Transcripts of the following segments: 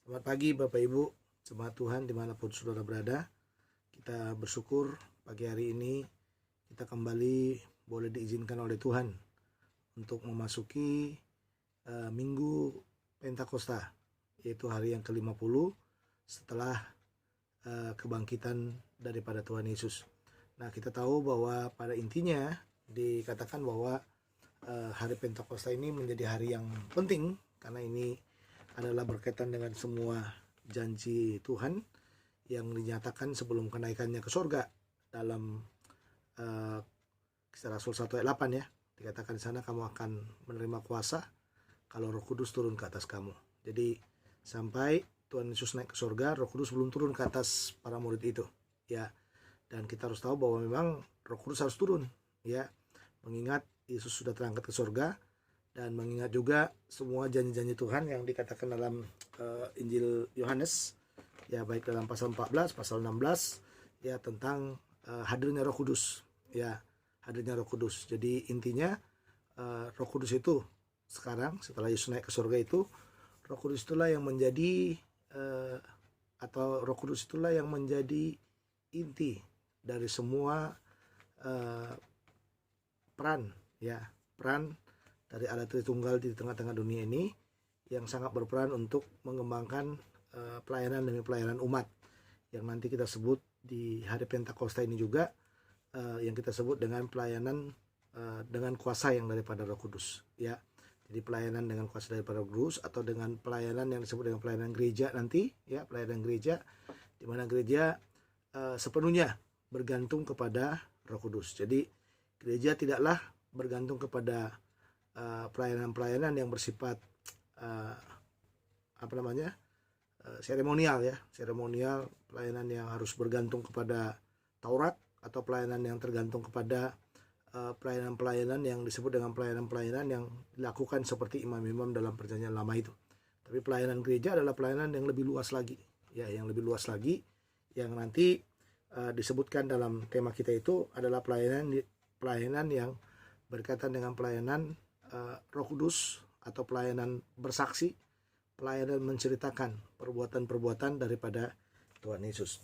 Selamat pagi Bapak Ibu, jemaat Tuhan dimanapun saudara berada. Kita bersyukur pagi hari ini kita kembali boleh diizinkan oleh Tuhan untuk memasuki Minggu Pentakosta, yaitu hari yang ke-50 setelah kebangkitan daripada Tuhan Yesus. Nah, kita tahu bahwa pada intinya dikatakan bahwa hari Pentakosta ini menjadi hari yang penting karena ini adalah berkaitan dengan semua janji Tuhan yang dinyatakan sebelum kenaikannya ke surga dalam Kisah Rasul 1 ayat 8 ya. Dikatakan di sana kamu akan menerima kuasa kalau Roh Kudus turun ke atas kamu. Jadi sampai Tuhan Yesus naik ke surga, Roh Kudus belum turun ke atas para murid itu ya. Dan kita harus tahu bahwa memang Roh Kudus harus turun ya, mengingat Yesus sudah terangkat ke surga. Dan mengingat juga semua janji-janji Tuhan yang dikatakan dalam Injil Yohanes ya, baik dalam pasal 14, pasal 16 ya, tentang hadirnya Roh Kudus ya, hadirnya Roh Kudus. Jadi intinya Roh Kudus itu sekarang setelah Yesus naik ke surga itu, Roh Kudus itulah yang menjadi atau Roh Kudus itulah yang menjadi inti dari semua peran dari Allah Tritunggal di tengah-tengah dunia ini, yang sangat berperan untuk mengembangkan pelayanan demi pelayanan umat yang nanti kita sebut di hari Pentakosta ini juga, yang kita sebut dengan pelayanan dengan kuasa yang daripada Roh Kudus ya. Jadi pelayanan dengan kuasa daripada Roh Kudus, atau dengan pelayanan yang disebut dengan pelayanan gereja nanti ya, pelayanan gereja di mana gereja sepenuhnya bergantung kepada Roh Kudus. Jadi gereja tidaklah bergantung kepada pelayanan-pelayanan yang bersifat seremonial ya, seremonial, pelayanan yang harus bergantung kepada Taurat, atau pelayanan yang tergantung kepada pelayanan-pelayanan yang disebut dengan pelayanan-pelayanan yang dilakukan seperti imam-imam dalam perjanjian lama itu. Tapi pelayanan gereja adalah pelayanan yang lebih luas lagi ya, yang lebih luas lagi, yang nanti disebutkan dalam tema kita itu adalah pelayanan yang berkaitan dengan pelayanan Roh Kudus, atau pelayanan bersaksi, pelayanan menceritakan perbuatan-perbuatan daripada Tuhan Yesus.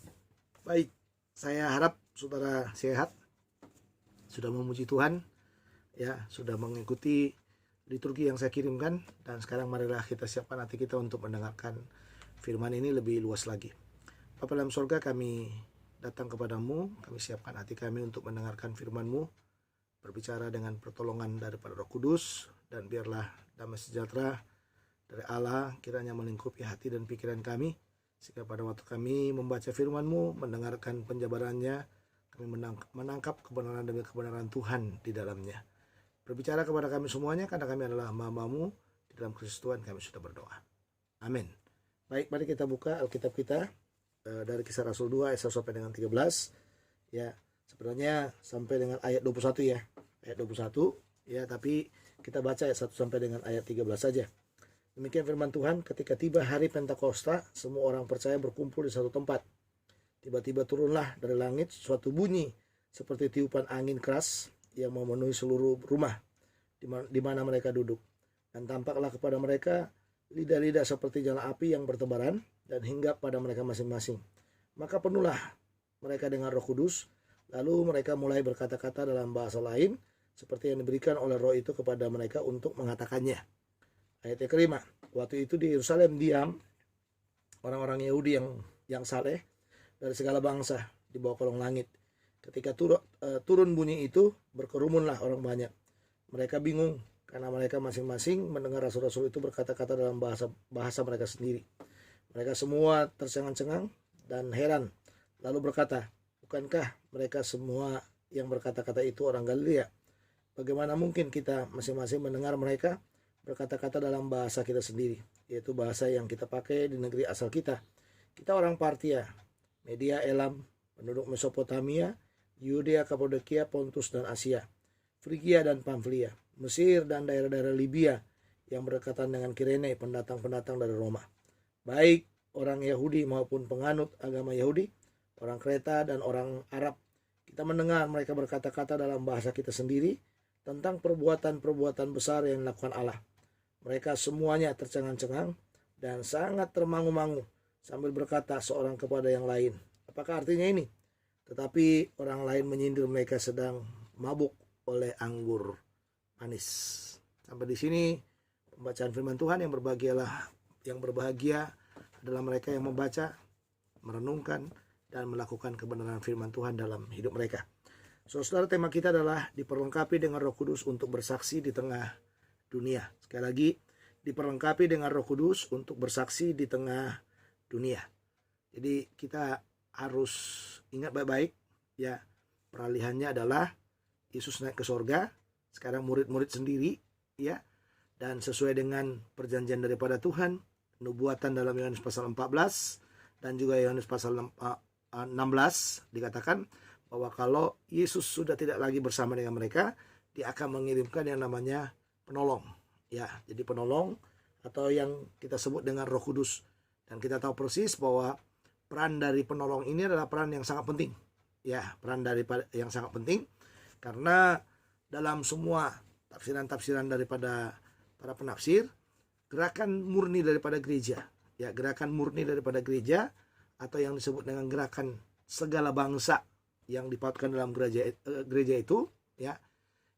Baik, saya harap saudara sehat, sudah memuji Tuhan ya, sudah mengikuti liturgi yang saya kirimkan, dan sekarang marilah kita siapkan hati kita untuk mendengarkan firman ini lebih luas lagi. Bapa dalam surga, kami datang kepadamu, kami siapkan hati kami untuk mendengarkan firman-Mu. Berbicara dengan pertolongan daripada Roh Kudus, dan biarlah damai sejahtera dari Allah kiranya melingkupi hati dan pikiran kami, sehingga pada waktu kami membaca firman-Mu, mendengarkan penjabarannya, kami menangkap kebenaran demi kebenaran Tuhan di dalamnya. Berbicara kepada kami semuanya, karena kami adalah hamba-Mu. Di dalam Kristus Tuhan kami sudah berdoa. Amin. Baik, mari kita buka Alkitab kita dari Kisah Rasul 2 ayat 1 sampai dengan 13 ya. Sebenarnya sampai dengan ayat 21 ya, ayat 21 ya, tapi kita baca ayat 1 sampai dengan ayat 13 saja. Demikian firman Tuhan. Ketika tiba hari Pentakosta, semua orang percaya berkumpul di satu tempat. Tiba-tiba turunlah dari langit suatu bunyi seperti tiupan angin keras yang memenuhi seluruh rumah di mana mereka duduk. Dan tampaklah kepada mereka lidah-lidah seperti nyala api yang bertebaran dan hinggap pada mereka masing-masing. Maka penuhlah mereka dengan Roh Kudus. Lalu mereka mulai berkata-kata dalam bahasa lain seperti yang diberikan oleh Roh itu kepada mereka untuk mengatakannya. Ayat yang kelima. Waktu itu di Yerusalem diam orang-orang Yahudi yang saleh dari segala bangsa di bawah kolong langit. Ketika turun bunyi itu, berkerumunlah orang banyak. Mereka bingung karena mereka masing-masing mendengar rasul-rasul itu berkata-kata dalam bahasa mereka sendiri. Mereka semua tercengang-cengang dan heran, lalu berkata, bukankah mereka semua yang berkata-kata itu orang Galilea? Bagaimana mungkin kita masing-masing mendengar mereka berkata-kata dalam bahasa kita sendiri, yaitu bahasa yang kita pakai di negeri asal kita. Kita orang Partia, Media, Elam, penduduk Mesopotamia, Yudea, Kapadokia, Pontus dan Asia, Frigia dan Pamfilia, Mesir dan daerah-daerah Libya yang berdekatan dengan Kirene, pendatang-pendatang dari Roma, baik orang Yahudi maupun penganut agama Yahudi, orang Kreta dan orang Arab. Kita mendengar mereka berkata-kata dalam bahasa kita sendiri tentang perbuatan-perbuatan besar yang dilakukan Allah. Mereka semuanya tercengang-cengang dan sangat termangu-mangu sambil berkata seorang kepada yang lain. Apakah artinya ini? Tetapi orang lain menyindir mereka sedang mabuk oleh anggur manis. Sampai di sini pembacaan firman Tuhan. Yang berbahagia adalah mereka yang membaca, merenungkan, dan melakukan kebenaran firman Tuhan dalam hidup mereka. Saudara, tema kita adalah diperlengkapi dengan Roh Kudus untuk bersaksi di tengah dunia. Sekali lagi, diperlengkapi dengan Roh Kudus untuk bersaksi di tengah dunia. Jadi kita harus ingat baik-baik ya, peralihannya adalah Yesus naik ke sorga, sekarang murid-murid sendiri ya, dan sesuai dengan perjanjian daripada Tuhan, nubuatan dalam Yohanes pasal 14 dan juga Yohanes pasal 16 dikatakan bahwa kalau Yesus sudah tidak lagi bersama dengan mereka, dia akan mengirimkan yang namanya penolong ya. Jadi penolong atau yang kita sebut dengan Roh Kudus. Dan kita tahu persis bahwa peran dari penolong ini adalah peran yang sangat penting ya, peran daripada yang sangat penting, karena dalam semua tafsiran-tafsiran daripada para penafsir, gerakan murni daripada gereja ya, gerakan murni daripada gereja atau yang disebut dengan gerakan segala bangsa yang dipautkan dalam gereja itu ya,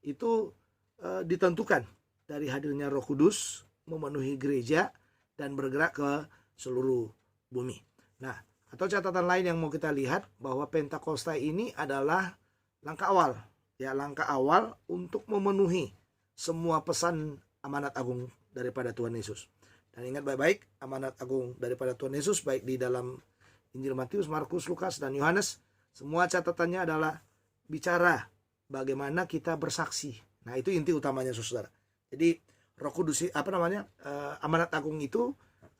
itu ditentukan dari hadirnya Roh Kudus memenuhi gereja dan bergerak ke seluruh bumi. Nah, atau catatan lain yang mau kita lihat bahwa Pentakosta ini adalah langkah awal ya, langkah awal untuk memenuhi semua pesan amanat agung daripada Tuhan Yesus. Dan ingat baik-baik, amanat agung daripada Tuhan Yesus baik di dalam Injil Matius, Markus, Lukas, dan Yohanes, semua catatannya adalah bicara bagaimana kita bersaksi. Nah, itu inti utamanya saudara. Jadi Roh Kudus amanat agung itu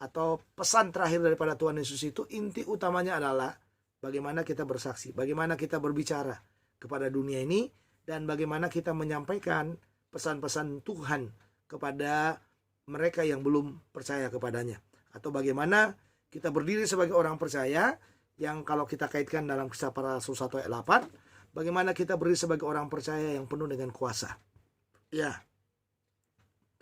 atau pesan terakhir daripada Tuhan Yesus itu, inti utamanya adalah bagaimana kita bersaksi, bagaimana kita berbicara kepada dunia ini, dan bagaimana kita menyampaikan pesan-pesan Tuhan kepada mereka yang belum percaya kepadanya. Atau bagaimana kita berdiri sebagai orang percaya, yang kalau kita kaitkan dalam Kisah Para Rasul 1 ayat 8, bagaimana kita berdiri sebagai orang percaya yang penuh dengan kuasa. Ya,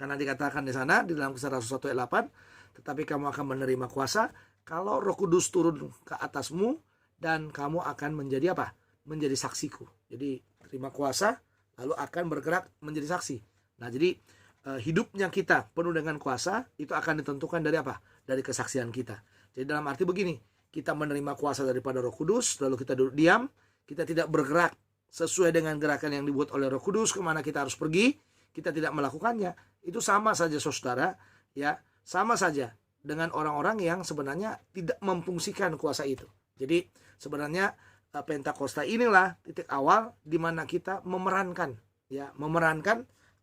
karena dikatakan di sana di dalam Kisah Rasul 1 ayat 8, tetapi kamu akan menerima kuasa kalau Roh Kudus turun ke atasmu, dan kamu akan menjadi apa? Menjadi saksiku. Jadi terima kuasa lalu akan bergerak menjadi saksi. Nah, jadi hidupnya kita penuh dengan kuasa itu akan ditentukan dari apa? Dari kesaksian kita. Jadi dalam arti begini, kita menerima kuasa daripada Roh Kudus, lalu kita duduk diam, kita tidak bergerak sesuai dengan gerakan yang dibuat oleh Roh Kudus, kemana kita harus pergi, kita tidak melakukannya. Itu sama saja saudara ya, sama saja dengan orang-orang yang sebenarnya tidak memfungsikan kuasa itu. Jadi sebenarnya Pentakosta inilah titik awal di mana kita memerankan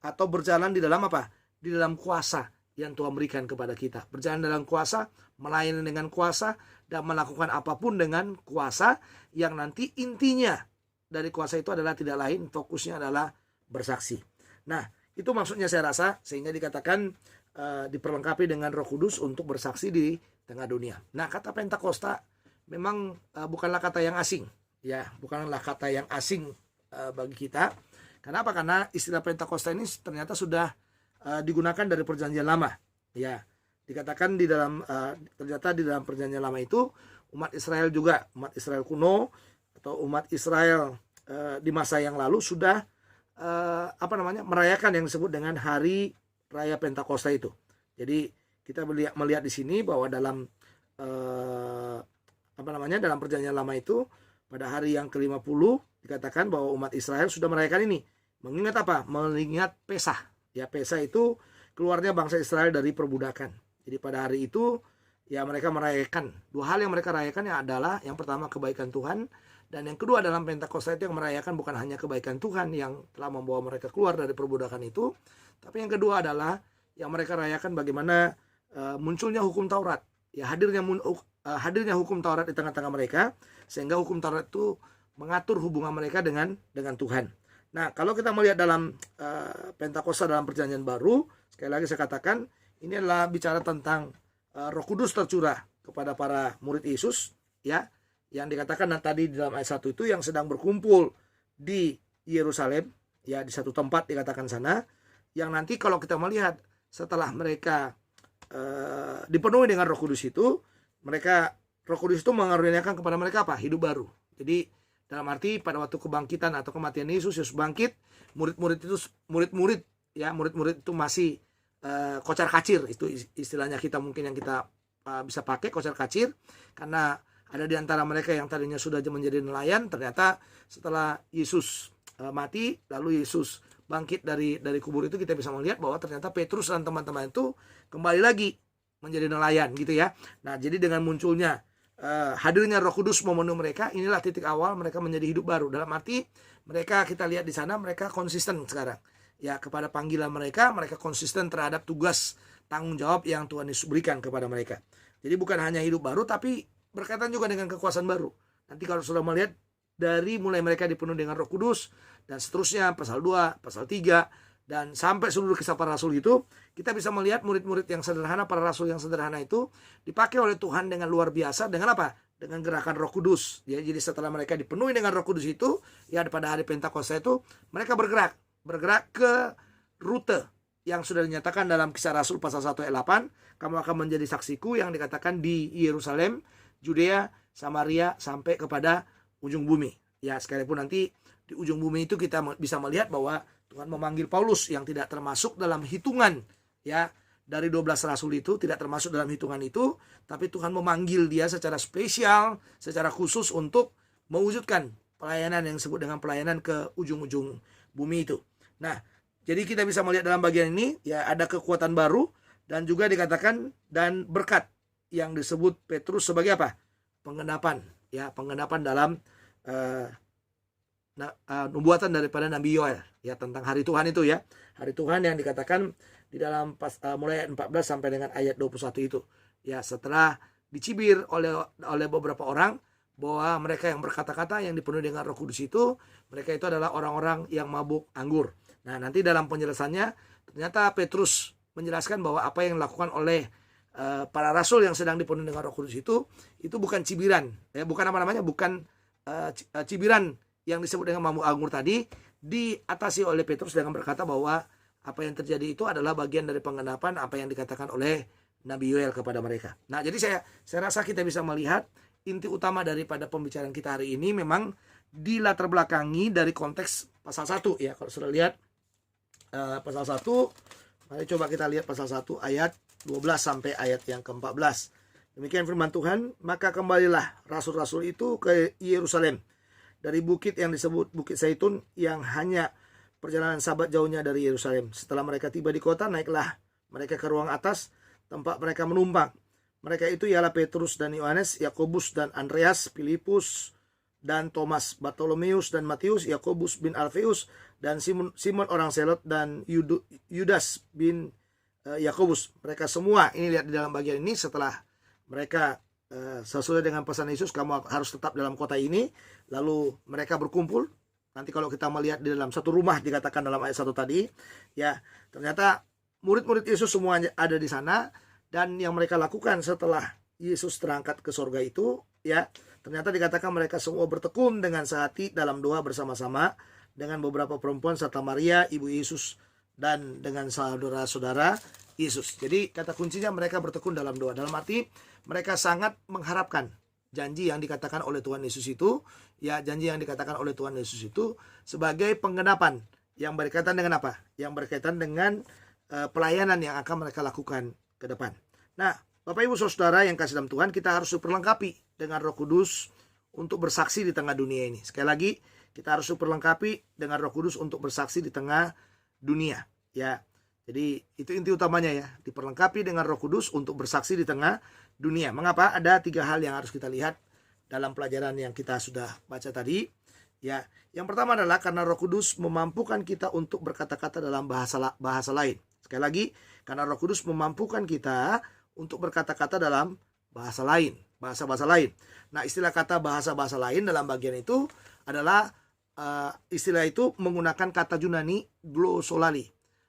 atau berjalan di dalam apa? Di dalam kuasa yang Tuhan berikan kepada kita. Berjalan dalam kuasa, melayani dengan kuasa, dan melakukan apapun dengan kuasa, yang nanti intinya dari kuasa itu adalah tidak lain, fokusnya adalah bersaksi. Nah, itu maksudnya saya rasa, sehingga dikatakan diperlengkapi dengan Roh Kudus untuk bersaksi di tengah dunia. Nah, kata Pentakosta memang bukanlah kata yang asing, ya, bukanlah kata yang asing bagi kita. Kenapa? Karena istilah Pentakosta ini ternyata sudah digunakan dari Perjanjian Lama. Ya, dikatakan ternyata di dalam Perjanjian Lama itu umat Israel juga, umat Israel kuno atau umat Israel di masa yang lalu sudah merayakan yang disebut dengan hari raya Pentakosta itu. Jadi kita melihat di sini bahwa dalam dalam Perjanjian Lama itu pada hari yang ke-50 dikatakan bahwa umat Israel sudah merayakan ini. Mengingat apa? Mengingat Pesah. Ya, Pesah itu keluarnya bangsa Israel dari perbudakan. Jadi pada hari itu ya mereka merayakan. Dua hal yang mereka rayakan adalah yang pertama kebaikan Tuhan, dan yang kedua dalam Pentakosta itu yang merayakan bukan hanya kebaikan Tuhan yang telah membawa mereka keluar dari perbudakan itu, tapi yang kedua adalah yang mereka rayakan bagaimana munculnya hukum Taurat. Ya, hadirnya hukum Taurat di tengah-tengah mereka, sehingga hukum Taurat itu mengatur hubungan mereka dengan Tuhan. Nah, kalau kita melihat dalam Pentakosta dalam Perjanjian Baru, sekali lagi saya katakan ini adalah bicara tentang Roh Kudus tercurah kepada para murid Yesus, ya, yang dikatakan tadi di dalam ayat 1 itu yang sedang berkumpul di Yerusalem, ya, di satu tempat dikatakan sana, yang nanti kalau kita melihat setelah mereka dipenuhi dengan Roh Kudus itu, Roh Kudus itu mengaruniakan kepada mereka apa? Hidup baru. Jadi dalam arti pada waktu kebangkitan atau kematian Yesus bangkit, murid-murid itu masih kocar-kacir, itu istilahnya kita mungkin yang kita bisa pakai, kocar-kacir, karena ada di antara mereka yang tadinya sudah menjadi nelayan, ternyata setelah Yesus mati, lalu Yesus bangkit dari kubur itu, kita bisa melihat bahwa ternyata Petrus dan teman-teman itu kembali lagi menjadi nelayan gitu ya. Nah, jadi dengan munculnya hadirnya Roh Kudus memenuhi mereka, inilah titik awal mereka menjadi hidup baru. Dalam arti mereka, kita lihat di sana mereka konsisten sekarang ya kepada panggilan mereka konsisten terhadap tugas tanggung jawab yang Tuhan Yesus berikan kepada mereka. Jadi bukan hanya hidup baru, tapi berkaitan juga dengan kekuasaan baru. Nanti kalau sudah melihat dari mulai mereka dipenuhi dengan Roh Kudus dan seterusnya, pasal 2, pasal 3, dan sampai seluruh kisah para rasul itu, kita bisa melihat murid-murid yang sederhana, para rasul yang sederhana itu dipakai oleh Tuhan dengan luar biasa. Dengan apa? Dengan gerakan Roh Kudus. Ya, jadi setelah mereka dipenuhi dengan Roh Kudus itu, ya pada hari Pentakosta itu, mereka bergerak ke rute yang sudah dinyatakan dalam Kisah Rasul pasal 1 ayat 8. Kamu akan menjadi saksiku, yang dikatakan di Yerusalem, Judea, Samaria, sampai kepada ujung bumi. Ya, sekalipun nanti di ujung bumi itu kita bisa melihat bahwa Tuhan memanggil Paulus yang tidak termasuk dalam hitungan ya dari 12 rasul itu, tidak termasuk dalam hitungan itu, tapi Tuhan memanggil dia secara spesial, secara khusus untuk mewujudkan pelayanan yang disebut dengan pelayanan ke ujung-ujung bumi itu. Nah, jadi kita bisa melihat dalam bagian ini ya ada kekuatan baru, dan juga dikatakan dan berkat yang disebut Petrus sebagai apa? Penggenapan ya, penggenapan dalam nubuatan daripada Nabi Yoel ya tentang hari Tuhan itu ya. Hari Tuhan yang dikatakan di dalam mulai ayat 14 sampai dengan ayat 21 itu. Ya, setelah dicibir oleh beberapa orang bahwa mereka yang berkata-kata yang dipenuhi dengan Roh Kudus itu, mereka itu adalah orang-orang yang mabuk anggur. Nah, nanti dalam penjelasannya ternyata Petrus menjelaskan bahwa apa yang dilakukan oleh para rasul yang sedang dipenuhi dengan Roh Kudus itu bukan cibiran, ya, bukan bukan cibiran yang disebut dengan mabuk anggur tadi, diatasi oleh Petrus dengan berkata bahwa apa yang terjadi itu adalah bagian dari penggenapan apa yang dikatakan oleh Nabi Yoel kepada mereka. Nah, jadi saya rasa kita bisa melihat inti utama daripada pembicaraan kita hari ini memang dilatar belakangi dari konteks pasal 1 ya. Kalau sudah lihat pasal 1, mari coba kita lihat pasal 1 ayat 12 sampai ayat yang ke-14. Demikian firman Tuhan, maka kembalilah rasul-rasul itu ke Yerusalem dari bukit yang disebut Bukit Zaitun, yang hanya perjalanan Sabat jauhnya dari Yerusalem. Setelah mereka tiba di kota, naiklah mereka ke ruang atas tempat mereka menumpang. Mereka itu ialah Petrus dan Yohanes, Yakobus dan Andreas, Filipus dan Thomas, Bartolomeus dan Matius, Yakobus bin Alfeus dan Simon orang Selot, dan Yudas bin Yakobus. Mereka semua ini lihat di dalam bagian ini, setelah mereka sesuai dengan pesan Yesus, kamu harus tetap dalam kota ini. Lalu mereka berkumpul. Nanti kalau kita melihat di dalam satu rumah dikatakan dalam ayat 1 tadi, ya ternyata murid-murid Yesus semuanya ada di sana. Dan yang mereka lakukan setelah Yesus terangkat ke sorga itu, ya ternyata dikatakan mereka semua bertekun dengan sehati dalam doa bersama-sama dengan beberapa perempuan serta Maria ibu Yesus dan dengan saudara-saudara Yesus. Jadi kata kuncinya mereka bertekun dalam doa. Dalam arti mereka sangat mengharapkan janji yang dikatakan oleh Tuhan Yesus itu, ya janji yang dikatakan oleh Tuhan Yesus itu sebagai penggenapan yang berkaitan dengan apa? Yang berkaitan dengan pelayanan yang akan mereka lakukan ke depan. Nah, Bapak Ibu Saudara yang kasih dalam Tuhan, kita harus diperlengkapi dengan Roh Kudus untuk bersaksi di tengah dunia ini. Sekali lagi, kita harus diperlengkapi dengan Roh Kudus untuk bersaksi di tengah dunia, ya. Jadi itu inti utamanya ya, diperlengkapi dengan Roh Kudus untuk bersaksi di tengah dunia. Mengapa? Ada 3 hal yang harus kita lihat dalam pelajaran yang kita sudah baca tadi. Ya, yang pertama adalah karena Roh Kudus memampukan kita untuk berkata-kata dalam bahasa lain. Sekali lagi, karena Roh Kudus memampukan kita untuk berkata-kata dalam bahasa lain, bahasa-bahasa lain. Nah, istilah kata bahasa-bahasa lain dalam bagian itu adalah istilah itu menggunakan kata Yunani glosolali.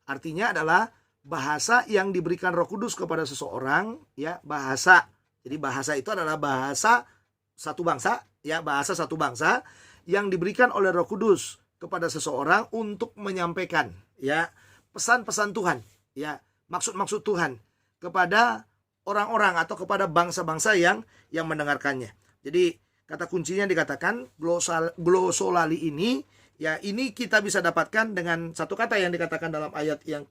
Artinya adalah bahasa yang diberikan Roh Kudus kepada seseorang, ya, bahasa. Jadi bahasa itu adalah bahasa satu bangsa, ya, bahasa satu bangsa yang diberikan oleh Roh Kudus kepada seseorang untuk menyampaikan, ya, pesan-pesan Tuhan, ya, maksud-maksud Tuhan kepada orang-orang atau kepada bangsa-bangsa yang mendengarkannya. Jadi kata kuncinya dikatakan glosolali ini, ya ini kita bisa dapatkan dengan satu kata yang dikatakan dalam ayat yang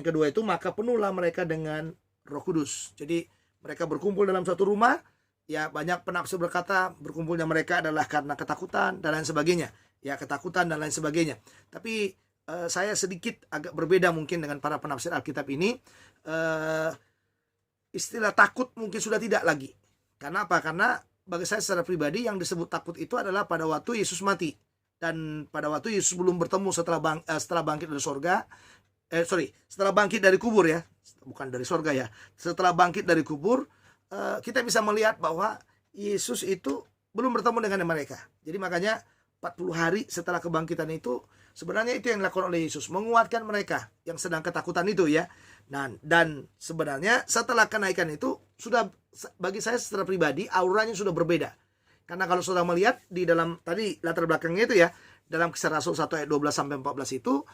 kedua itu, maka penuhlah mereka dengan Roh Kudus. Jadi mereka berkumpul dalam satu rumah, ya banyak penafsir berkata berkumpulnya mereka adalah karena ketakutan dan lain sebagainya. Ya ketakutan dan lain sebagainya. Tapi saya sedikit agak berbeda mungkin dengan para penafsir Alkitab ini. Istilah takut mungkin sudah tidak lagi. Karena apa? Karena bagi saya secara pribadi yang disebut takut itu adalah pada waktu Yesus mati. Dan pada waktu Yesus belum bertemu setelah bangkit dari sorga. Setelah bangkit dari kubur ya. Bukan dari sorga ya. Setelah bangkit dari kubur, kita bisa melihat bahwa Yesus itu belum bertemu dengan mereka. Jadi makanya 40 hari setelah kebangkitan itu, sebenarnya itu yang dilakukan oleh Yesus, menguatkan mereka yang sedang ketakutan itu ya. Dan sebenarnya setelah kenaikan itu sudah, bagi saya secara pribadi auranya sudah berbeda. Karena kalau sudah melihat di dalam tadi latar belakangnya itu ya, dalam Kisah Rasul 1 ayat 12 sampai 14 itu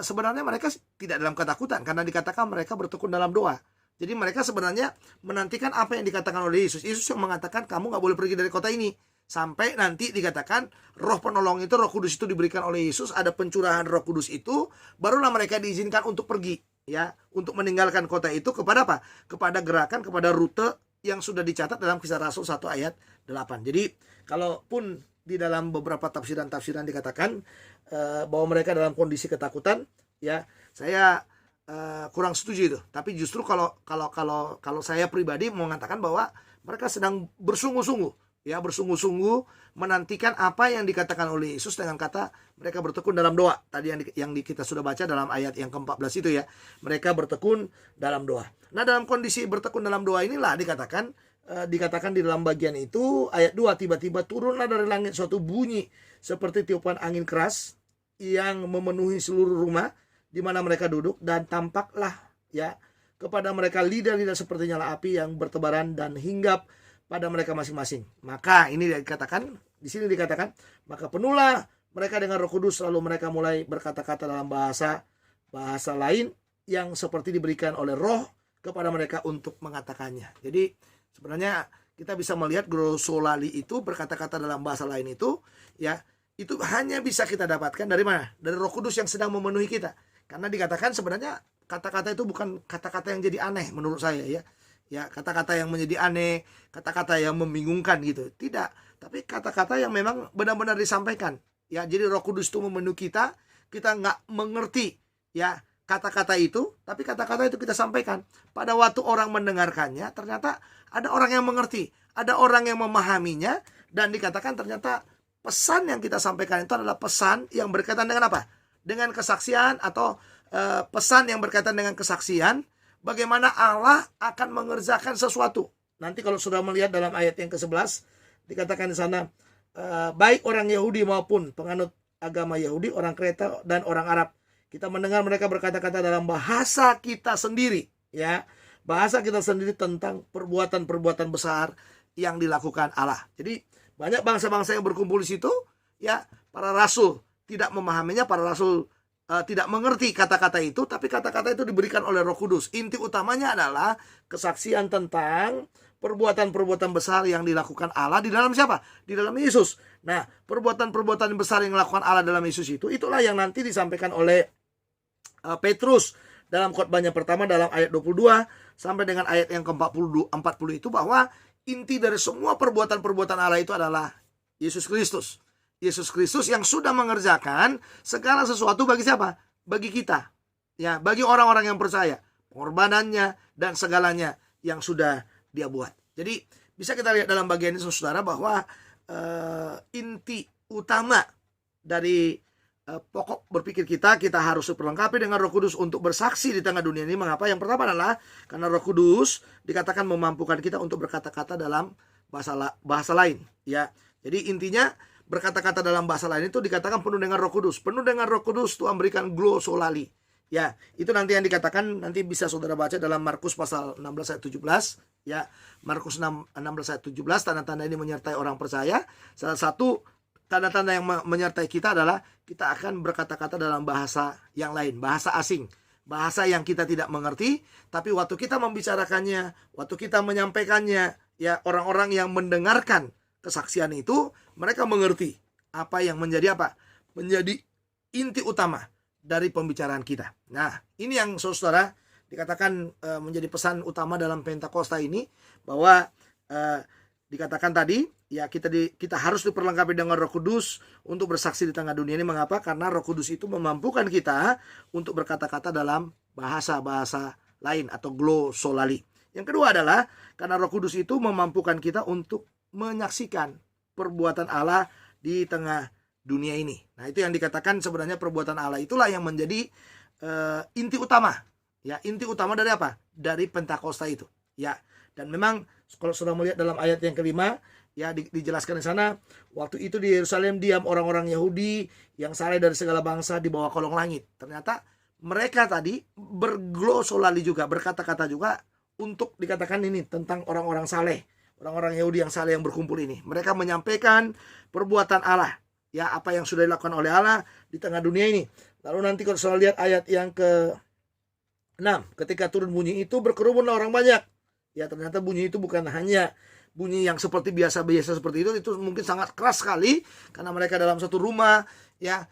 sebenarnya mereka tidak dalam ketakutan karena dikatakan mereka bertekun dalam doa. Jadi mereka sebenarnya menantikan apa yang dikatakan oleh Yesus. Yesus yang mengatakan kamu gak boleh pergi dari kota ini. Sampai nanti dikatakan roh penolong itu, Roh Kudus itu diberikan oleh Yesus, ada pencurahan Roh Kudus itu, barulah mereka diizinkan untuk pergi ya, untuk meninggalkan kota itu kepada apa? Kepada gerakan, kepada rute yang sudah dicatat dalam Kisah Rasul 1 ayat 8. Jadi kalaupun di dalam beberapa tafsiran-tafsiran dikatakan bahwa mereka dalam kondisi ketakutan, ya saya kurang setuju itu. Tapi justru kalau saya pribadi mau mengatakan bahwa mereka sedang bersungguh-sungguh ya, bersungguh-sungguh menantikan apa yang dikatakan oleh Yesus dengan kata mereka bertekun dalam doa. Tadi yang kita sudah baca dalam ayat yang ke-14 itu ya. Mereka bertekun dalam doa. Nah, dalam kondisi bertekun dalam doa inilah dikatakan di dalam bagian itu ayat 2, tiba-tiba turunlah dari langit suatu bunyi seperti tiupan angin keras yang memenuhi seluruh rumah di mana mereka duduk, dan tampaklah ya kepada mereka lidah-lidah seperti nyala api yang bertebaran dan hinggap pada mereka masing-masing. Maka ini dikatakan, di sini dikatakan, maka penuhlah mereka dengan Roh Kudus, lalu mereka mulai berkata-kata dalam bahasa lain yang seperti diberikan oleh Roh kepada mereka untuk mengatakannya. Jadi sebenarnya kita bisa melihat glosolali itu, berkata-kata dalam bahasa lain itu ya, itu hanya bisa kita dapatkan dari mana? Dari Roh Kudus yang sedang memenuhi kita. Karena dikatakan sebenarnya kata-kata itu bukan kata-kata yang jadi aneh menurut saya ya. Ya, kata-kata yang menjadi aneh, kata-kata yang membingungkan gitu. Tidak, tapi kata-kata yang memang benar-benar disampaikan. Ya, jadi Roh Kudus itu memenuhi kita nggak mengerti ya kata-kata itu, tapi kata-kata itu kita sampaikan. Pada waktu orang mendengarkannya, ternyata ada orang yang mengerti, ada orang yang memahaminya, dan dikatakan ternyata pesan yang kita sampaikan itu adalah pesan yang berkaitan dengan apa? Dengan kesaksian, atau pesan yang berkaitan dengan kesaksian bagaimana Allah akan mengerjakan sesuatu. Nanti kalau sudah melihat dalam ayat yang ke-11 dikatakan di sana baik orang Yahudi maupun penganut agama Yahudi, orang Kreta dan orang Arab, kita mendengar mereka berkata-kata dalam bahasa kita sendiri ya. Bahasa kita sendiri tentang perbuatan-perbuatan besar yang dilakukan Allah. Jadi banyak bangsa-bangsa yang berkumpul di situ ya. Para rasul tidak memahaminya, para rasul tidak mengerti kata-kata itu, tapi kata-kata itu diberikan oleh Roh Kudus. Inti utamanya adalah kesaksian tentang perbuatan-perbuatan besar yang dilakukan Allah di dalam siapa? Di dalam Yesus. Nah, perbuatan-perbuatan besar yang dilakukan Allah dalam Yesus itu, itulah yang nanti disampaikan oleh Petrus dalam khotbahnya pertama dalam ayat 22 sampai dengan ayat yang ke-40 itu, bahwa inti dari semua perbuatan-perbuatan Allah itu adalah Yesus Kristus. Yesus Kristus yang sudah mengerjakan segala sesuatu bagi siapa? Bagi kita. Ya, bagi orang-orang yang percaya. Pengorbanannya dan segalanya yang sudah dia buat. Jadi bisa kita lihat dalam bagian ini saudara bahwa inti utama dari pokok berpikir kita harus diperlengkapi dengan Roh Kudus untuk bersaksi di tengah dunia ini. Mengapa? Yang pertama adalah karena Roh Kudus dikatakan memampukan kita untuk berkata-kata dalam bahasa lain. Ya, jadi intinya berkata-kata dalam bahasa lain itu dikatakan penuh dengan Roh Kudus. Penuh dengan Roh Kudus Tuhan berikan glosolali. Ya, itu nanti yang dikatakan, nanti bisa saudara baca dalam Markus pasal 16 ayat 17. Ya, Markus 16 ayat 17, tanda-tanda ini menyertai orang percaya. Salah satu tanda-tanda yang menyertai kita adalah kita akan berkata-kata dalam bahasa yang lain, bahasa asing. bahasa yang kita tidak mengerti, tapi waktu kita membicarakannya, waktu kita menyampaikannya, ya orang-orang yang mendengarkan kesaksian itu, mereka mengerti apa yang menjadi apa? Menjadi inti utama dari pembicaraan kita. Nah, ini yang saudara dikatakan menjadi pesan utama dalam Pentakosta ini, bahwa dikatakan tadi, ya kita harus diperlengkapi dengan Roh Kudus untuk bersaksi di tengah dunia ini. Mengapa? Karena Roh Kudus itu memampukan kita untuk berkata-kata dalam bahasa-bahasa lain atau glosolali. Yang kedua adalah karena Roh Kudus itu memampukan kita untuk menyaksikan perbuatan Allah di tengah dunia ini. Nah, itu yang dikatakan sebenarnya perbuatan Allah itulah yang menjadi inti utama. Ya, inti utama dari apa? Dari Pentakosta itu. Ya, dan memang kalau sudah melihat dalam ayat yang kelima, ya dijelaskan di sana, waktu itu di Yerusalem diam orang-orang Yahudi yang saleh dari segala bangsa di bawah kolong langit. Ternyata mereka tadi berglosolali juga, berkata-kata juga untuk dikatakan ini tentang orang-orang saleh, orang-orang Yahudi yang saleh yang berkumpul ini. Mereka menyampaikan perbuatan Allah, ya apa yang sudah dilakukan oleh Allah di tengah dunia ini. Lalu nanti kalau sudah lihat ayat yang ke-6, ketika turun bunyi itu berkerumunlah orang banyak. Ya, ternyata bunyi itu bukan hanya bunyi yang seperti biasa-biasa seperti itu mungkin sangat keras sekali, karena mereka dalam satu rumah, ya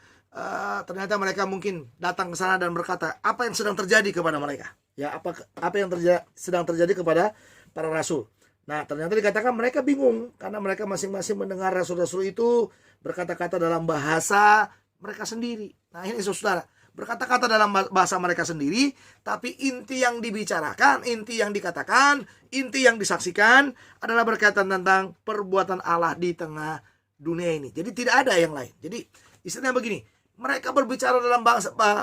ternyata mereka mungkin datang ke sana dan berkata apa yang sedang terjadi kepada mereka, ya apa yang sedang terjadi kepada para rasul. Nah, ternyata dikatakan mereka bingung karena mereka masing-masing mendengar rasul-rasul itu berkata-kata dalam bahasa mereka sendiri. Nah, ini saudara, berkata-kata dalam bahasa mereka sendiri, tapi inti yang dibicarakan, inti yang dikatakan, inti yang disaksikan adalah berkaitan tentang perbuatan Allah di tengah dunia ini. Jadi tidak ada yang lain. Jadi istilahnya begini, mereka berbicara dalam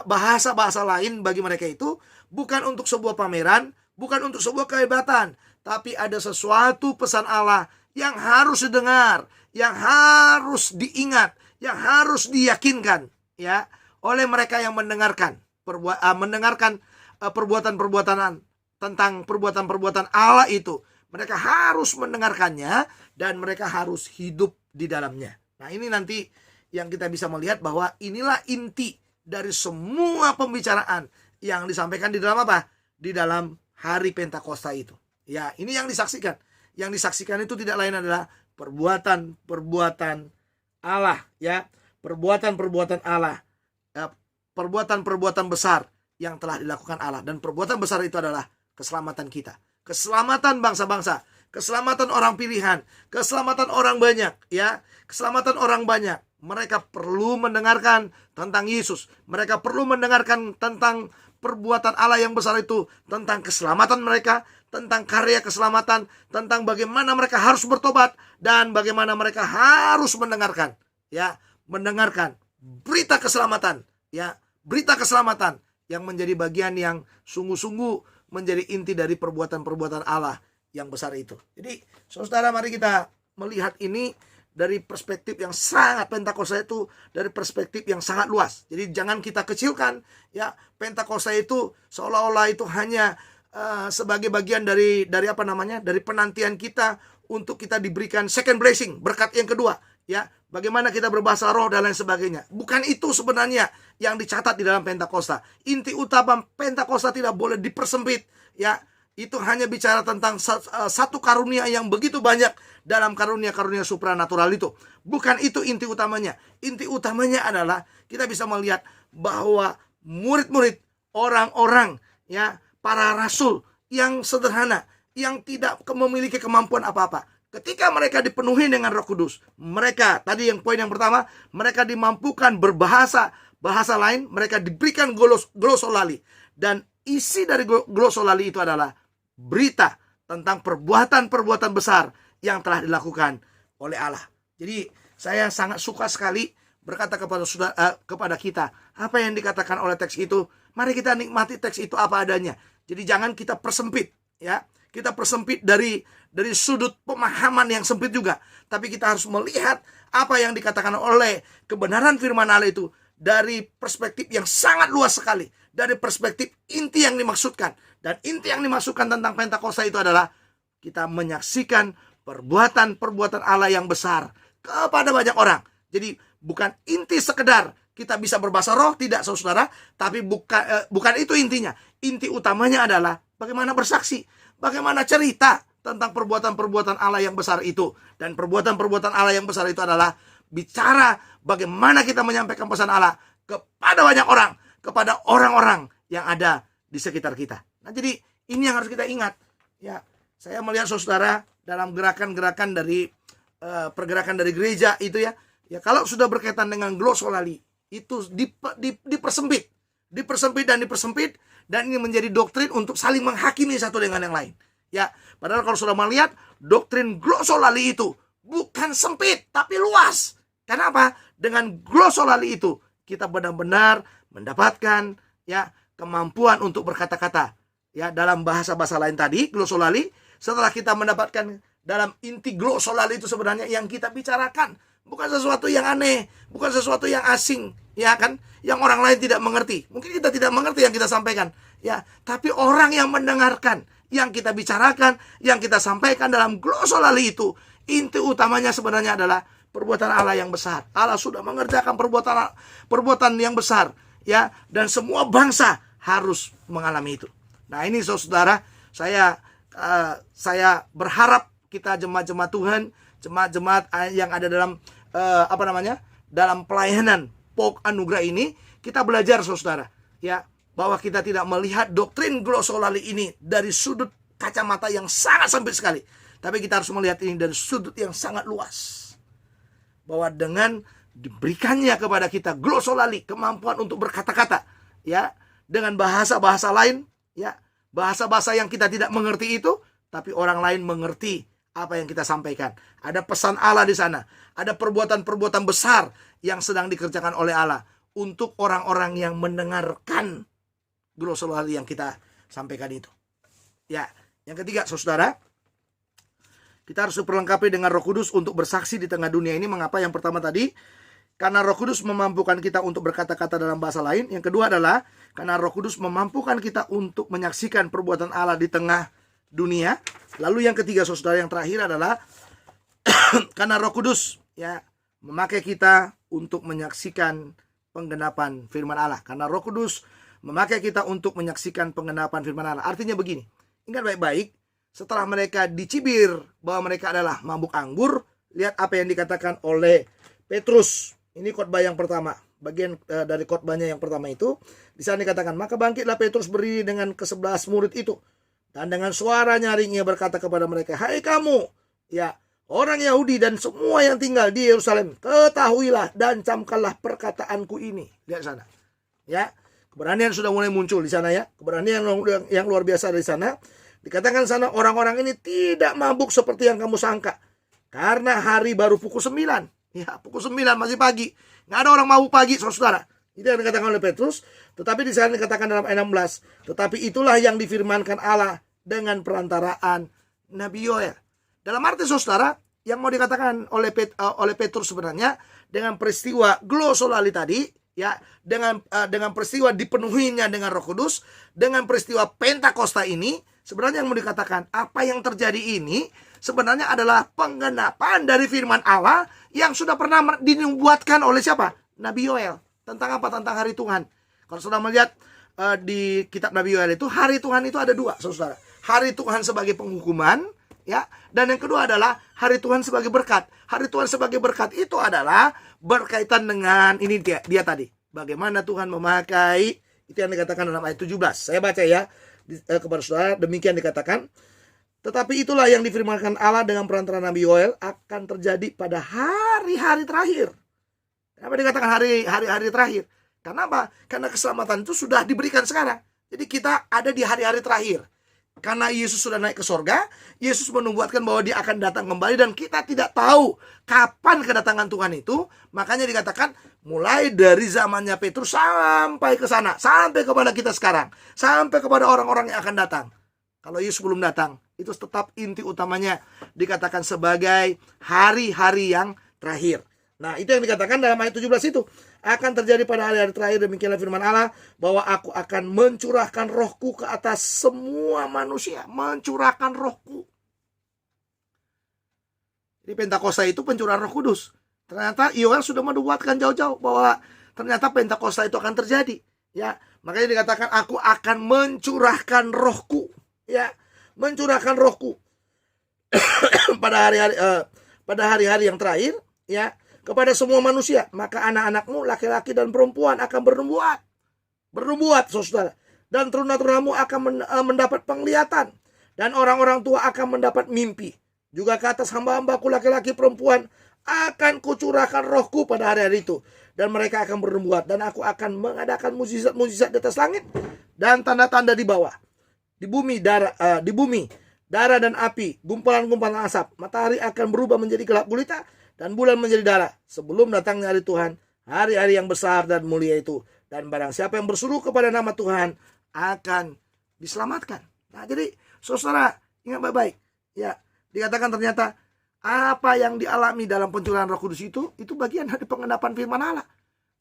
bahasa-bahasa lain bagi mereka itu bukan untuk sebuah pameran, bukan untuk sebuah kehebatan, tapi ada sesuatu pesan Allah yang harus didengar, yang harus diingat, yang harus diyakinkan, ya, oleh mereka yang mendengarkan perbuatan-perbuatan tentang perbuatan-perbuatan Allah itu. Mereka harus mendengarkannya dan mereka harus hidup di dalamnya. Nah, ini nanti yang kita bisa melihat bahwa inilah inti dari semua pembicaraan yang disampaikan di dalam apa? Di dalam hari Pentakosta itu. Ya, ini yang disaksikan. Yang disaksikan itu tidak lain adalah perbuatan-perbuatan Allah, ya. Perbuatan-perbuatan Allah. Perbuatan-perbuatan besar yang telah dilakukan Allah. Dan perbuatan besar itu adalah keselamatan kita, keselamatan bangsa-bangsa, keselamatan orang pilihan, keselamatan orang banyak, ya, keselamatan orang banyak. Mereka perlu mendengarkan tentang Yesus. Mereka perlu mendengarkan tentang perbuatan Allah yang besar itu, tentang keselamatan mereka, tentang karya keselamatan, tentang bagaimana mereka harus bertobat dan bagaimana mereka harus mendengarkan, ya, mendengarkan berita keselamatan, ya, berita keselamatan yang menjadi bagian yang sungguh-sungguh menjadi inti dari perbuatan-perbuatan Allah yang besar itu. Jadi, saudara, mari kita melihat ini dari perspektif yang sangat, Pentakosta itu dari perspektif yang sangat luas. Jadi jangan kita kecilkan, ya, Pentakosta itu seolah-olah itu hanya sebagai bagian dari apa namanya? Dari penantian kita untuk kita diberikan second blessing, berkat yang kedua, ya. Bagaimana kita berbahasa roh dan lain sebagainya. Bukan itu sebenarnya yang dicatat di dalam Pentakosta. Inti utama Pentakosta tidak boleh dipersempit, ya. Itu hanya bicara tentang satu karunia yang begitu banyak dalam karunia-karunia supranatural itu. Bukan itu inti utamanya. Inti utamanya adalah kita bisa melihat bahwa murid-murid, orang-orang, ya, para rasul yang sederhana, yang tidak memiliki kemampuan apa-apa, ketika mereka dipenuhi dengan Roh Kudus, mereka, tadi yang poin yang pertama, mereka dimampukan berbahasa bahasa lain, mereka diberikan glosolali. Dan isi dari glosolali itu adalah berita tentang perbuatan-perbuatan besar yang telah dilakukan oleh Allah. Jadi saya sangat suka sekali berkata kepada kita apa yang dikatakan oleh teks itu. Mari kita nikmati teks itu apa adanya. Jadi jangan kita persempit, ya. Kita persempit dari sudut pemahaman yang sempit juga. Tapi kita harus melihat apa yang dikatakan oleh kebenaran firman Allah itu dari perspektif yang sangat luas sekali. Dari perspektif inti yang dimaksudkan. Dan inti yang dimaksudkan tentang Pentakosta itu adalah kita menyaksikan perbuatan-perbuatan Allah yang besar kepada banyak orang. Jadi bukan inti sekedar kita bisa berbahasa roh, tidak saudara. Tapi bukan itu intinya. Inti utamanya adalah bagaimana bersaksi, bagaimana cerita tentang perbuatan-perbuatan Allah yang besar itu. Dan perbuatan-perbuatan Allah yang besar itu adalah bicara bagaimana kita menyampaikan pesan Allah kepada banyak orang, kepada orang-orang yang ada di sekitar kita. Nah, jadi ini yang harus kita ingat. Ya, saya melihat saudara dalam gerakan-gerakan dari pergerakan dari gereja itu ya. Ya, kalau sudah berkaitan dengan glosolali itu dipersempit dan ini menjadi doktrin untuk saling menghakimi satu dengan yang lain. Ya, padahal kalau sudah melihat doktrin glosolali itu bukan sempit tapi luas. Kenapa? Dengan glosolali itu kita benar-benar mendapatkan ya kemampuan untuk berkata-kata. Ya, dalam bahasa-bahasa lain tadi glosolali, setelah kita mendapatkan dalam inti glosolali itu sebenarnya yang kita bicarakan bukan sesuatu yang aneh, bukan sesuatu yang asing, ya kan? Yang orang lain tidak mengerti. Mungkin kita tidak mengerti yang kita sampaikan, ya. Tapi orang yang mendengarkan, yang kita bicarakan, yang kita sampaikan dalam glosolali itu, inti utamanya sebenarnya adalah perbuatan Allah yang besar. Allah sudah mengerjakan perbuatan yang besar, ya. Dan semua bangsa harus mengalami itu. Nah, ini saudara, saya berharap kita jemaat-jemaat Tuhan, jemaat-jemaat yang ada dalam dalam pelayanan POK Anugerah ini, kita belajar saudara, ya, bahwa kita tidak melihat doktrin glosolali ini dari sudut kacamata yang sangat sempit sekali, tapi kita harus melihat ini dari sudut yang sangat luas. Bahwa dengan diberikannya kepada kita glosolali, kemampuan untuk berkata-kata, ya, dengan bahasa-bahasa lain, ya, bahasa-bahasa yang kita tidak mengerti itu, tapi orang lain mengerti apa yang kita sampaikan. Ada pesan Allah di sana. Ada perbuatan-perbuatan besar yang sedang dikerjakan oleh Allah untuk orang-orang yang mendengarkan glosolali yang kita sampaikan itu. Ya, yang ketiga, saudara, kita harus diperlengkapi dengan Roh Kudus untuk bersaksi di tengah dunia ini. Mengapa? Yang pertama tadi, karena Roh Kudus memampukan kita untuk berkata-kata dalam bahasa lain. Yang kedua adalah karena Roh Kudus memampukan kita untuk menyaksikan perbuatan Allah di tengah dunia. Lalu yang ketiga, saudara, yang terakhir adalah karena Roh Kudus ya memakai kita untuk menyaksikan penggenapan firman Allah. Karena Roh Kudus memakai kita untuk menyaksikan penggenapan firman Allah. Artinya begini, ingat baik-baik, setelah mereka dicibir bahwa mereka adalah mabuk anggur, lihat apa yang dikatakan oleh Petrus. Ini khotbah yang pertama, bagian dari khotbahnya yang pertama itu. Di sana dikatakan, maka bangkitlah Petrus berdiri dengan ke-11 murid itu. Dan dengan suara nyaring ia berkata kepada mereka, hai kamu, ya, orang Yahudi dan semua yang tinggal di Yerusalem, ketahuilah dan camkanlah perkataanku ini. Lihat sana. Ya, keberanian sudah mulai muncul di sana ya. Keberanian yang luar biasa dari sana. Dikatakan sana orang-orang ini tidak mabuk seperti yang kamu sangka. Karena hari baru pukul 9. Ya, pukul 9 masih pagi. Nggak ada orang mabuk pagi, saudara. Itu yang dikatakan oleh Petrus. Tetapi di sana dikatakan dalam ayat 16. Tetapi itulah yang difirmankan Allah dengan perantaraan Nabi Yoel. Dalam arti saudara, yang mau dikatakan oleh Petrus sebenarnya dengan peristiwa glosolali tadi, ya, dengan peristiwa dipenuhinya dengan Roh Kudus, dengan peristiwa Pentakosta ini, sebenarnya yang mau dikatakan apa yang terjadi ini sebenarnya adalah penggenapan dari firman Allah yang sudah pernah dinubuatkan oleh siapa? Nabi Yoel. Tentang apa? Tentang hari Tuhan. Kalau sudah melihat di kitab Nabi Yoel itu, hari Tuhan itu ada dua, saudara. Hari Tuhan sebagai penghukuman, ya, dan yang kedua adalah hari Tuhan sebagai berkat. Hari Tuhan sebagai berkat itu adalah berkaitan dengan ini dia tadi. Bagaimana Tuhan memakai, itu yang dikatakan dalam ayat 17. Saya baca ya kepada saudara, demikian dikatakan. Tetapi itulah yang difirmankan Allah dengan perantara Nabi Yoel akan terjadi pada hari-hari terakhir. Kenapa dikatakan hari-hari terakhir? Kenapa? Karena keselamatan itu sudah diberikan sekarang. Jadi kita ada di hari-hari terakhir. Karena Yesus sudah naik ke sorga, Yesus menubuatkan bahwa dia akan datang kembali dan kita tidak tahu kapan kedatangan Tuhan itu. Makanya dikatakan mulai dari zamannya Petrus sampai ke sana, sampai kepada kita sekarang, sampai kepada orang-orang yang akan datang. Kalau Yesus belum datang, itu tetap inti utamanya dikatakan sebagai hari-hari yang terakhir. Nah, itu yang dikatakan dalam ayat 17 itu. Akan terjadi pada hari-hari terakhir, demikianlah firman Allah, bahwa aku akan mencurahkan rohku ke atas semua manusia. Mencurahkan rohku. Jadi Pentakosta itu pencurahan Roh Kudus. Ternyata Yoel sudah menubuatkan jauh-jauh bahwa ternyata Pentakosta itu akan terjadi. Ya, makanya dikatakan aku akan mencurahkan rohku, ya, mencurahkan rohku pada hari-hari yang terakhir, ya, kepada semua manusia. Maka anak-anakmu laki-laki dan perempuan akan bernubuat, saudara. Dan teruna-terunamu akan mendapat penglihatan, dan orang-orang tua akan mendapat mimpi. Juga ke atas hamba-hambaku laki-laki perempuan akan kucurahkan rohku pada hari-hari itu, dan mereka akan bernubuat, dan aku akan mengadakan mukjizat-mukjizat di atas langit dan tanda-tanda di bawah, di bumi, darah dan api, gumpalan-gumpalan asap. Matahari akan berubah menjadi gelap gulita, dan bulan menjadi darah, sebelum datangnya hari Tuhan, hari-hari yang besar dan mulia itu. Dan barang siapa yang berseru kepada nama Tuhan akan diselamatkan. Nah, jadi saudara, ingat baik-baik, ya, dikatakan ternyata apa yang dialami dalam pencurahan Roh Kudus itu bagian dari pengenapan firman Allah.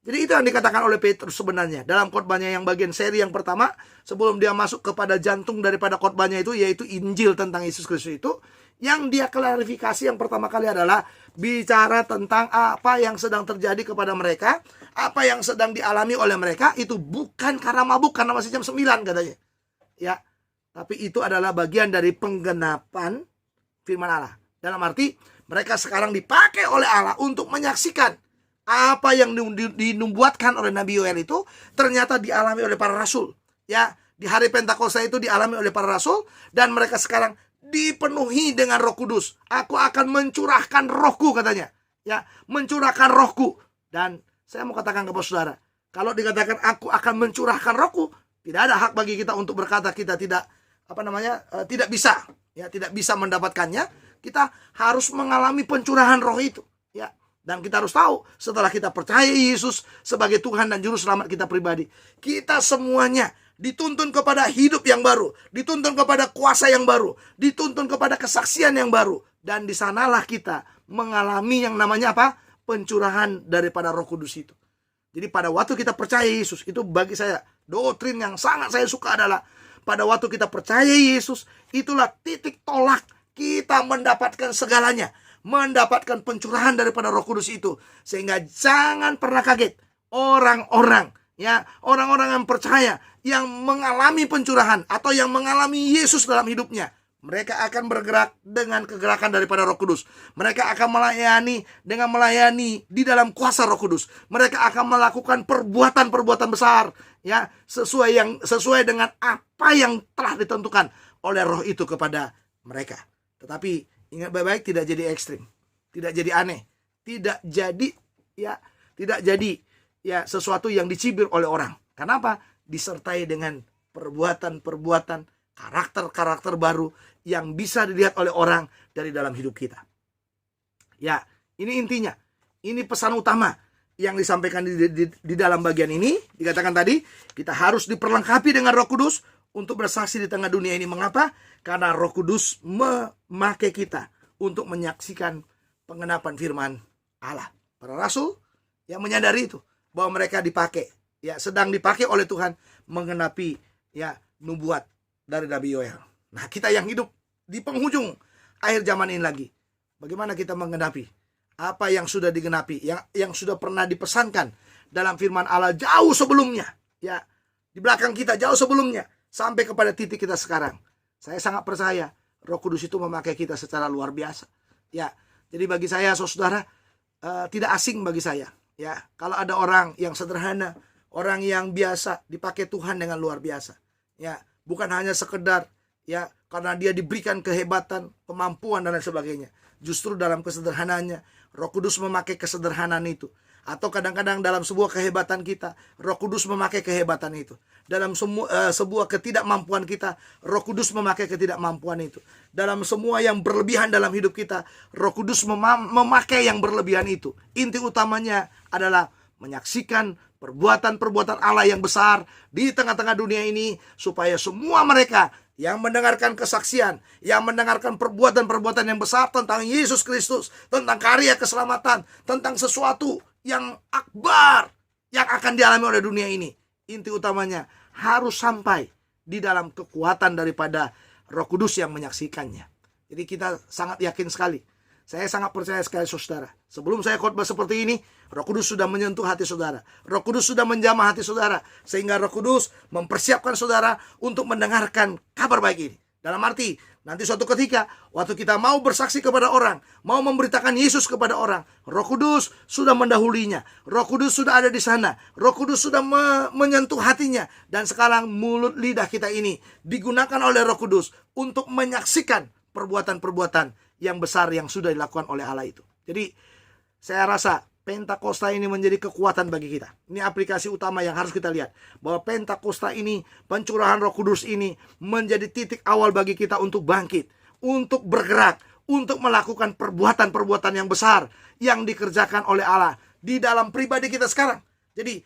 Jadi itu yang dikatakan oleh Petrus sebenarnya dalam khotbahnya yang bagian seri yang pertama, sebelum dia masuk kepada jantung daripada khotbahnya itu, yaitu Injil tentang Yesus Kristus itu. Yang dia klarifikasi yang pertama kali adalah bicara tentang apa yang sedang terjadi kepada mereka, apa yang sedang dialami oleh mereka itu bukan karena mabuk, karena masih jam 9 katanya, ya, tapi itu adalah bagian dari penggenapan firman Allah. Dalam arti mereka sekarang dipakai oleh Allah untuk menyaksikan apa yang dinubuatkan oleh Nabi Yoel itu ternyata dialami oleh para rasul. Ya, di hari Pentakosta itu dialami oleh para rasul, dan mereka sekarang dipenuhi dengan Roh Kudus. Aku akan mencurahkan rohku, katanya. Ya, mencurahkan rohku. Dan saya mau katakan kepada saudara, kalau dikatakan aku akan mencurahkan rohku, tidak ada hak bagi kita untuk berkata kita tidak tidak bisa, ya, tidak bisa mendapatkannya. Kita harus mengalami pencurahan roh itu, ya. Dan kita harus tahu, setelah kita percaya Yesus sebagai Tuhan dan Juru Selamat kita pribadi, kita semuanya dituntun kepada hidup yang baru, dituntun kepada kuasa yang baru, dituntun kepada kesaksian yang baru. Dan di sanalah kita mengalami yang namanya apa? Pencurahan daripada Roh Kudus itu. Jadi pada waktu kita percaya Yesus, itu bagi saya doktrin yang sangat saya suka adalah pada waktu kita percaya Yesus, itulah titik tolak kita mendapatkan segalanya, mendapatkan pencurahan daripada Roh Kudus itu. Sehingga jangan pernah kaget orang-orang yang percaya, yang mengalami pencurahan atau yang mengalami Yesus dalam hidupnya. Mereka akan bergerak dengan kegerakan daripada Roh Kudus. Mereka akan melayani di dalam kuasa Roh Kudus. Mereka akan melakukan perbuatan-perbuatan besar, ya, sesuai dengan apa yang telah ditentukan oleh Roh itu kepada mereka. Tetapi ingat baik-baik, tidak jadi ekstrim, tidak jadi aneh, tidak jadi sesuatu yang dicibir oleh orang. Kenapa? Disertai dengan perbuatan-perbuatan, karakter-karakter baru yang bisa dilihat oleh orang dari dalam hidup kita. Ya, ini intinya. Ini pesan utama yang disampaikan di dalam bagian ini. Dikatakan tadi, kita harus diperlengkapi dengan Roh Kudus untuk bersaksi di tengah dunia ini. Mengapa? Karena Roh Kudus memakai kita untuk menyaksikan pengenapan firman Allah. Para rasul yang menyadari itu, bahwa mereka dipakai, ya, sedang dipakai oleh Tuhan menggenapi, ya, nubuat dari Nabi Yoel. Nah, kita yang hidup di penghujung akhir zaman ini lagi, bagaimana kita menggenapi apa yang sudah digenapi, yang sudah pernah dipesankan dalam firman Allah jauh sebelumnya, ya, di belakang kita jauh sebelumnya, sampai kepada titik kita sekarang. Saya sangat percaya Roh Kudus itu memakai kita secara luar biasa, ya. Jadi bagi saya, saudara, tidak asing bagi saya, ya, kalau ada orang yang sederhana, orang yang biasa dipakai Tuhan dengan luar biasa, ya, bukan hanya sekedar, ya, karena dia diberikan kehebatan, kemampuan dan lain sebagainya. Justru dalam kesederhanaannya, Roh Kudus memakai kesederhanaan itu. Atau kadang-kadang dalam sebuah kehebatan kita, Roh Kudus memakai kehebatan itu. Dalam sebuah ketidakmampuan kita, Roh Kudus memakai ketidakmampuan itu. Dalam semua yang berlebihan dalam hidup kita, Roh Kudus memakai yang berlebihan itu. Inti utamanya adalah menyaksikan perbuatan-perbuatan Allah yang besar di tengah-tengah dunia ini, supaya semua mereka yang mendengarkan kesaksian, yang mendengarkan perbuatan-perbuatan yang besar tentang Yesus Kristus, tentang karya keselamatan, tentang sesuatu yang akbar yang akan dialami oleh dunia ini, inti utamanya harus sampai di dalam kekuatan daripada Roh Kudus yang menyaksikannya. Jadi kita sangat yakin sekali, Saya sangat percaya sekali saudara. Sebelum saya khotbah seperti ini, Roh Kudus sudah menyentuh hati saudara. Roh Kudus sudah menjamah hati saudara. Sehingga Roh Kudus mempersiapkan saudara untuk mendengarkan kabar baik ini. Dalam arti, nanti suatu ketika, waktu kita mau bersaksi kepada orang, mau memberitakan Yesus kepada orang, Roh Kudus sudah mendahulinya. Roh Kudus sudah ada di sana. Roh Kudus sudah menyentuh hatinya. Dan sekarang mulut lidah kita ini digunakan oleh Roh Kudus untuk menyaksikan perbuatan-perbuatan yang besar yang sudah dilakukan oleh Allah itu. Jadi saya rasa Pentakosta ini menjadi kekuatan bagi kita. Ini aplikasi utama yang harus kita lihat. Bahwa Pentakosta ini, pencurahan Roh Kudus ini menjadi titik awal bagi kita untuk bangkit, untuk bergerak, untuk melakukan perbuatan-perbuatan yang besar yang dikerjakan oleh Allah di dalam pribadi kita sekarang. Jadi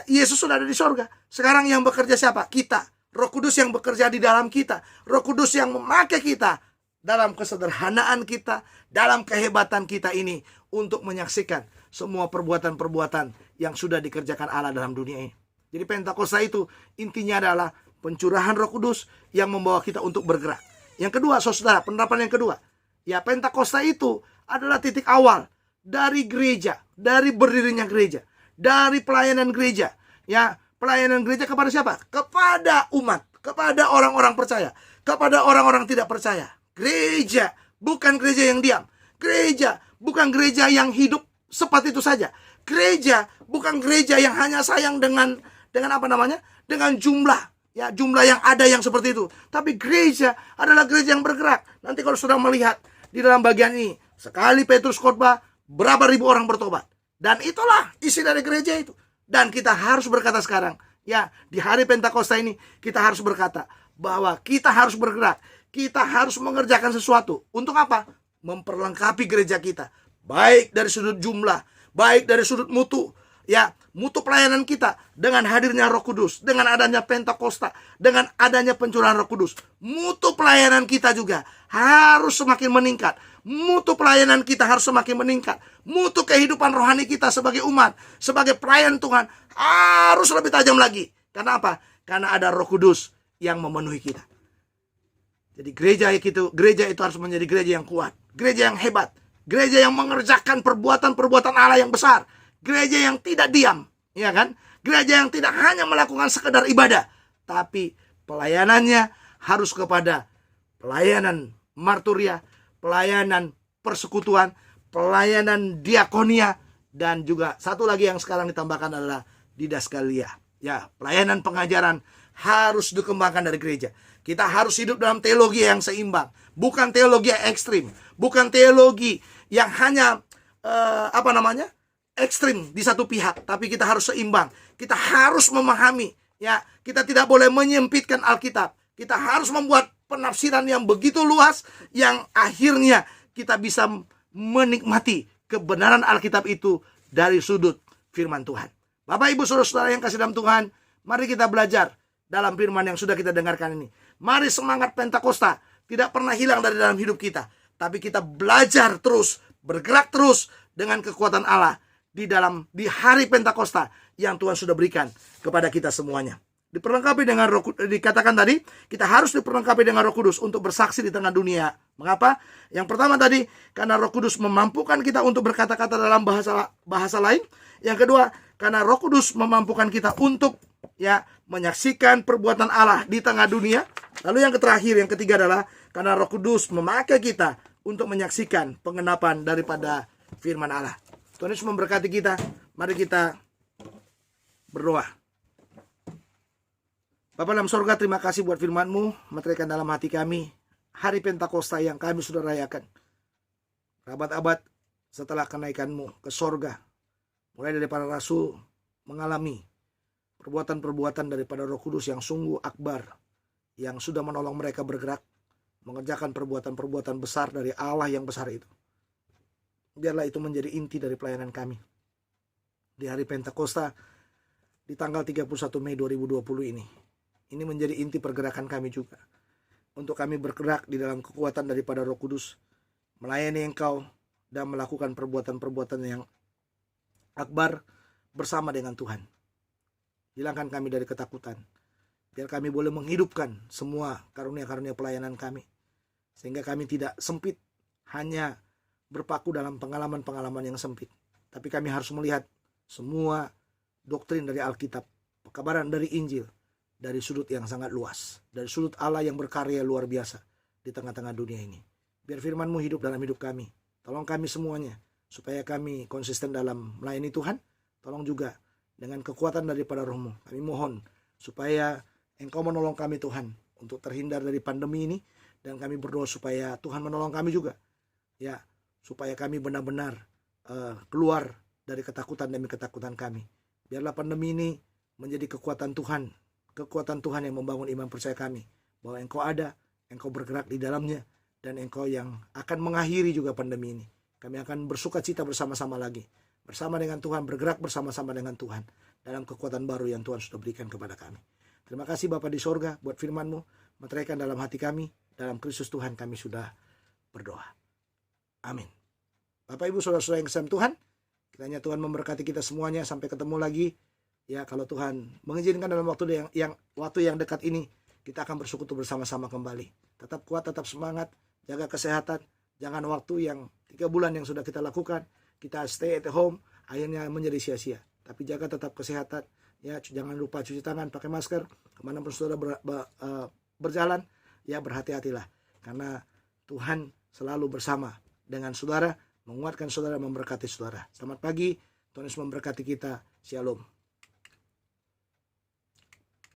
Yesus sudah ada di sorga. Sekarang yang bekerja siapa? Kita. Roh Kudus yang bekerja di dalam kita. Roh Kudus yang memakai kita dalam kesederhanaan kita, dalam kehebatan kita ini untuk menyaksikan semua perbuatan-perbuatan yang sudah dikerjakan Allah dalam dunia ini. Jadi Pentakosta itu intinya adalah pencurahan Roh Kudus yang membawa kita untuk bergerak. Yang kedua, saudara, penerapan yang kedua, ya Pentakosta itu adalah titik awal dari gereja, dari berdirinya gereja, dari pelayanan gereja. Ya, pelayanan gereja kepada siapa? Kepada umat, kepada orang-orang percaya, kepada orang-orang tidak percaya. Gereja bukan gereja yang diam. Gereja bukan gereja yang hidup seperti itu saja. Gereja bukan gereja yang hanya sayang dengan dengan jumlah, ya, jumlah yang ada yang seperti itu. Tapi gereja adalah gereja yang bergerak. Nanti kalau sudah melihat di dalam bagian ini, sekali Petrus khotbah, berapa ribu orang bertobat. Dan itulah isi dari gereja itu. Dan kita harus berkata sekarang, ya, di hari Pentakosta ini kita harus berkata bahwa kita harus bergerak. Kita harus mengerjakan sesuatu. Untuk apa? Memperlengkapi gereja kita. Baik dari sudut jumlah, baik dari sudut mutu. Ya, mutu pelayanan kita dengan hadirnya Roh Kudus, dengan adanya Pentakosta, dengan adanya pencurahan Roh Kudus. Mutu pelayanan kita juga harus semakin meningkat. Mutu pelayanan kita harus semakin meningkat. Mutu kehidupan rohani kita sebagai umat, sebagai pelayan Tuhan harus lebih tajam lagi. Karena apa? Karena ada Roh Kudus yang memenuhi kita. Jadi gereja itu harus menjadi gereja yang kuat, gereja yang hebat, gereja yang mengerjakan perbuatan-perbuatan Allah yang besar, gereja yang tidak diam, ya kan? Gereja yang tidak hanya melakukan sekedar ibadah, tapi pelayanannya harus kepada pelayanan marturia, pelayanan persekutuan, pelayanan diakonia, dan juga satu lagi yang sekarang ditambahkan adalah didaskalia. Ya, pelayanan pengajaran harus dikembangkan dari gereja. Kita harus hidup dalam teologi yang seimbang, bukan teologi yang ekstrim, bukan teologi yang hanya ekstrim di satu pihak, tapi kita harus seimbang. Kita harus memahami, ya, kita tidak boleh menyempitkan Alkitab. Kita harus membuat penafsiran yang begitu luas yang akhirnya kita bisa menikmati kebenaran Alkitab itu dari sudut firman Tuhan. Bapak, Ibu, Saudara-saudara yang kasih dalam Tuhan, mari kita belajar dalam firman yang sudah kita dengarkan ini. Mari semangat Pentakosta tidak pernah hilang dari dalam hidup kita, tapi kita belajar terus, bergerak terus dengan kekuatan Allah di hari Pentakosta yang Tuhan sudah berikan kepada kita semuanya. Diperlengkapi dengan dikatakan tadi, kita harus diperlengkapi dengan Roh Kudus untuk bersaksi di tengah dunia. Mengapa? Yang pertama tadi, karena Roh Kudus memampukan kita untuk berkata-kata dalam bahasa lain. Yang kedua, karena Roh Kudus memampukan kita untuk, ya, menyaksikan perbuatan Allah di tengah dunia. Lalu yang terakhir, yang ketiga adalah karena Roh Kudus memakai kita untuk menyaksikan pengenapan daripada firman Allah. Tuhan Yesus memberkati kita. Mari kita berdoa. Bapa dalam sorga, terima kasih buat firman-Mu, meteraikan dalam hati kami hari Pentakosta yang kami sudah rayakan. Abad-abad setelah kenaikan-Mu ke sorga, mulai dari para rasul mengalami perbuatan-perbuatan daripada Roh Kudus yang sungguh akbar, yang sudah menolong mereka bergerak, mengerjakan perbuatan-perbuatan besar dari Allah yang besar itu. Biarlah itu menjadi inti dari pelayanan kami di hari Pentakosta di tanggal 31 Mei 2020 ini. Ini menjadi inti pergerakan kami juga, untuk kami bergerak di dalam kekuatan daripada Roh Kudus, melayani Engkau dan melakukan perbuatan-perbuatan yang akbar bersama dengan Tuhan. Hilangkan kami dari ketakutan, biar kami boleh menghidupkan semua karunia-karunia pelayanan kami, sehingga kami tidak sempit hanya berpaku dalam pengalaman-pengalaman yang sempit. Tapi kami harus melihat semua doktrin dari Alkitab, pekabaran dari Injil, dari sudut yang sangat luas, dari sudut Allah yang berkarya luar biasa di tengah-tengah dunia ini. Biar firman-Mu hidup dalam hidup kami. Tolong kami semuanya, supaya kami konsisten dalam melayani Tuhan. Tolong juga dengan kekuatan daripada Roh-Mu. Kami mohon supaya Engkau menolong kami Tuhan untuk terhindar dari pandemi ini. Dan kami berdoa supaya Tuhan menolong kami juga. Ya, supaya kami benar-benar keluar dari ketakutan demi ketakutan kami. Biarlah pandemi ini menjadi kekuatan Tuhan yang membangun iman percaya kami. Bahwa Engkau ada, Engkau bergerak di dalamnya, dan Engkau yang akan mengakhiri juga pandemi ini. Kami akan bersuka cita bersama-sama lagi. Bersama dengan Tuhan, bergerak bersama-sama dengan Tuhan. Dalam kekuatan baru yang Tuhan sudah berikan kepada kami. Terima kasih Bapa di sorga buat firman-Mu. Meteraikan dalam hati kami. Dalam Kristus Tuhan kami sudah berdoa. Amin. Bapak Ibu Saudara-saudara yang kasih Tuhan, kiranya Tuhan memberkati kita semuanya sampai ketemu lagi. Ya, kalau Tuhan mengizinkan dalam waktu yang dekat ini, kita akan bersekutu bersama-sama kembali. Tetap kuat, tetap semangat, jaga kesehatan. Jangan waktu yang 3 bulan yang sudah kita lakukan, kita stay at home, akhirnya menjadi sia-sia. Tapi jaga tetap kesehatan. Ya, jangan lupa cuci tangan, pakai masker, kemanapun saudara berjalan, ya berhati-hatilah. Karena Tuhan selalu bersama dengan saudara, menguatkan saudara, memberkati saudara. Selamat pagi, Tuhan Yesus memberkati kita. Shalom.